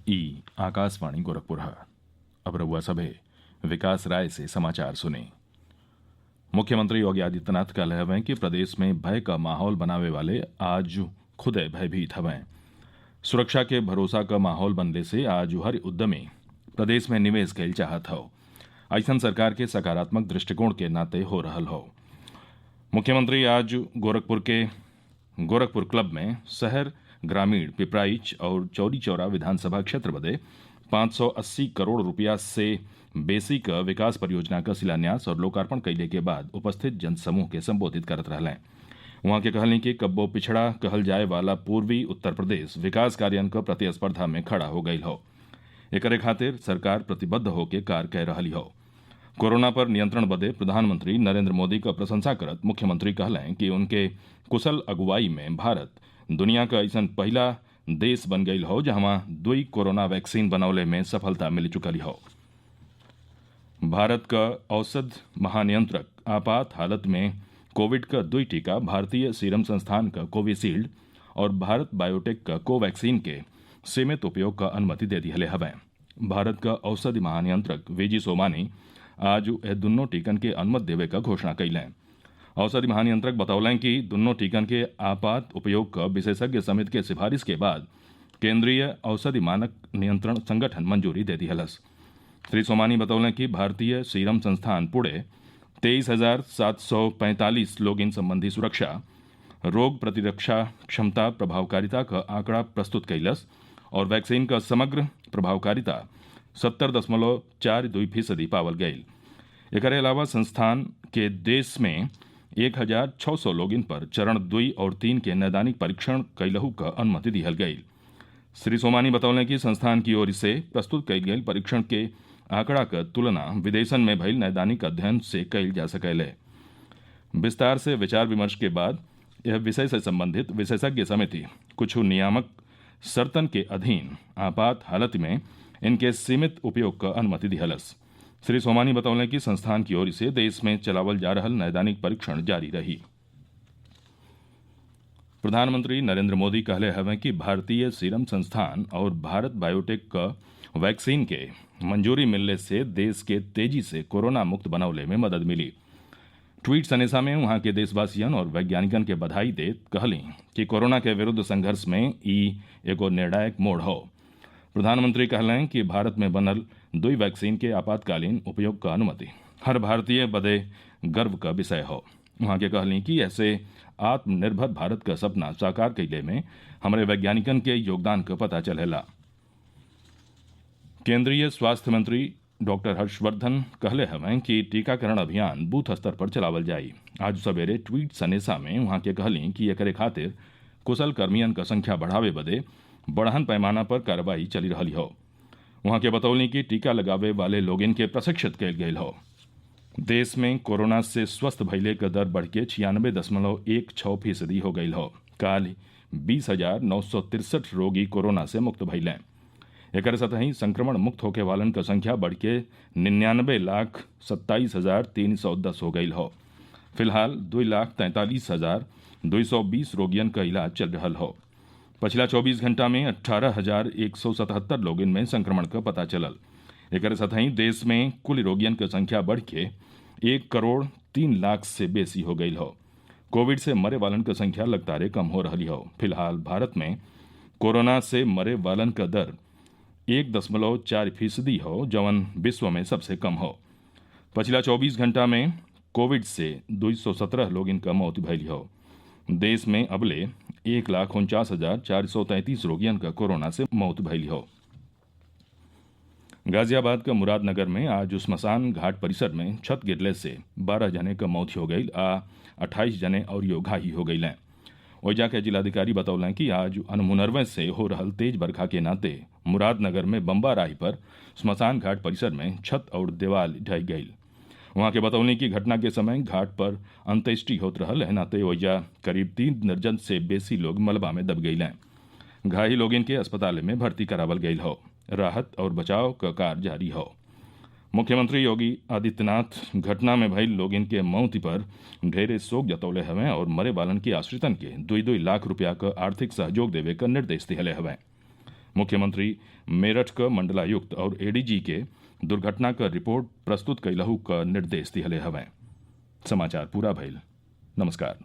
ई आकाशवाणी गोरखपुर। अब रउआ सभे विकास राय से समाचार सुने। मुख्यमंत्री योगी आदित्यनाथ कल हवें कि प्रदेश में भय का माहौल बनावे वाले आज खुदे भयभीत हवें। सुरक्षा के भरोसा का माहौल बनले से आज हर उद्यमी प्रदेश में निवेश कईल चाहत हो। ऐसन सरकार के सकारात्मक दृष्टिकोण के नाते हो रहल हो। मुख्यमंत्री आज गोरखपुर के गोरखपुर क्लब में शहर, ग्रामीण, पिपराइच और चौरी चौरा विधानसभा क्षेत्र बदे 580 करोड़ रुपया से बेसी का विकास परियोजना का शिलान्यास और लोकार्पण कैले के बाद उपस्थित जनसमूह के संबोधित करत रहलें। वहां के कहलें कि कब्बो पिछड़ा कहल जाए वाला पूर्वी उत्तर प्रदेश विकास कार्यान क प्रतिस्पर्धा में खड़ा हो गईल हो। एकरे खातिर सरकार प्रतिबद्ध होके कार्य कह रही हो। कोरोना पर नियंत्रण बदे प्रधानमंत्री नरेंद्र मोदी का प्रशंसा करत मुख्यमंत्री कहलें कि उनके कुशल अगुवाई में भारत दुनिया का ऐसा पहला देश बन गईल हो जहां 2 कोरोना वैक्सीन बनौले में सफलता मिल चुकली हो। भारत का औषध महानियंत्रक आपात हालत में कोविड का 2 टीका भारतीय सीरम संस्थान का कोविशील्ड और भारत बायोटेक का कोवैक्सीन के सीमित उपयोग का अनुमति दे दी हवें। भारत का औषधि महानियंत्रक वीजी सोमानी आज यह दोनों टीकन के अनुमति देवे का घोषणा कैलें। औषधि महानियंत्रक बतौलें कि दोनों टीकन के आपात उपयोग का विशेषज्ञ समिति के सिफारिश के बाद केंद्रीय औषधि मानक नियंत्रण संगठन मंजूरी दे दी हलस। श्री सोमानी बतौलें कि भारतीय सीरम संस्थान पुणे 23,745 लोगिन संबंधी सुरक्षा, रोग प्रतिरक्षा क्षमता, प्रभावकारिता का आंकड़ा प्रस्तुत कैलस और वैक्सीन का समग्र प्रभावकारिता 70.42% पावल गई। एकरे अलावा संस्थान के देश में 1,600 लोगिन पर चरण 2 और 3 के नैदानिक परीक्षण कैलहू का अनुमति दिहल गई। श्री सोमानी बतौलें कि संस्थान की ओर से प्रस्तुत कैल गई परीक्षण के आंकड़ा का तुलना विदेशन में भइल नैदानिक अध्ययन से कैल जा सकेले। विस्तार से विचार विमर्श के बाद यह विषय से संबंधित विशेषज्ञ समिति कुछ नियामक शर्तन के अधीन आपात हालत में इनके सीमित उपयोग का अनुमति दिहलस। श्री सोमानी बतौलें कि संस्थान की ओर से देश में चलावल जा रहल नैदानिक परीक्षण जारी रही। प्रधानमंत्री नरेंद्र मोदी कहले हवें कि भारतीय सीरम संस्थान और भारत बायोटेक का वैक्सीन के मंजूरी मिलने से देश के तेजी से कोरोना मुक्त बनौले में मदद मिली। ट्वीट संदेशा में वहां के देशवासियन और वैज्ञानिकन के बधाई देत कहली कि कोरोना के विरुद्ध संघर्ष में ई एगो निर्णायक मोड़ हो। प्रधानमंत्री कहलें कि भारत में बनल 2 वैक्सीन के आपातकालीन उपयोग का अनुमति हर भारतीय बदे गर्व का विषय हो। वहां के कहली कि ऐसे आत्मनिर्भर भारत का सपना साकार कैले में हमारे वैज्ञानिकन के योगदान का पता चलेला। केंद्रीय स्वास्थ्य मंत्री डॉक्टर हर्षवर्धन कहले हवें कि टीकाकरण अभियान बूथ स्तर पर चलावल जाई। आज सवेरे ट्वीट संदेशा में वहां के कहली कि एकरे खातिर कुशल कर्मियन का संख्या बढ़ावे बदे बड़हन पैमाना पर कार्रवाई चली रही हो। वहां के बतौली कि टीका लगावे वाले लोगन के प्रशिक्षित कैल गयल हो। देश में कोरोना से स्वस्थ भइले का दर बढ़ के 96.16% हो गई हो। काल 20,963 रोगी कोरोना से मुक्त भइलें। एक सतही संक्रमण मुक्त होके वालन का संख्या बढ़ के 99,27,310 हो गई हो। फिलहाल 2,43,220 रोगियन का इलाज चल रहा हो। पिछला 24 घंटा में 18,177 लोगन में संक्रमण का पता चलल। एक सतही देश में कुल रोगियन का संख्या बढ़ के 1,03,00,000 से बेसी हो गई हो। कोविड से मरे वालन का संख्या लगातार कम हो रही हो। फिलहाल भारत में कोरोना से मरे वालन का दर 1.4% हो, जवन विश्व में सबसे कम हो। पिछला 24 घंटा में कोविड से 217 लोगन का मौत भइल हो। देश में अबले 1,49,433 रोगियन का कोरोना से मौत भइल हो। गाजियाबाद का मुरादनगर में आज स्मशान घाट परिसर में छत गिरले से 12 जने का मौत हो गई आ 28 जने और घायल हो गई। ओइजा के जिलाधिकारी बतौलें कि आज अनमुनरवे से हो रहल तेज बरखा के नाते मुरादनगर में बम्बा राही पर स्मशान घाट परिसर में छत और दीवाल ढह गई। वहां के बतौनी की घटना के समय घाट पर अंत्येष्टि होत रहल है, नाते ओइजा करीब 3 दर्जन से बेसी लोग मलबा में दब गई। घायल लोगन के अस्पताल में भर्ती करावल गई हो। राहत और बचाव का कार्य जारी हो। मुख्यमंत्री योगी आदित्यनाथ घटना में भइल लोगन के मौत पर ढेरे शोक जतौले हवें और मरे वालन के आश्रितन के 2-2 लाख रुपया का आर्थिक सहयोग देवे का निर्देश दिहले हवें। मुख्यमंत्री मेरठ क मंडलायुक्त और एडीजी के दुर्घटना क रिपोर्ट प्रस्तुत कैलहू क निर्देश दिहले हवें। समाचार पूरा भइल। नमस्कार।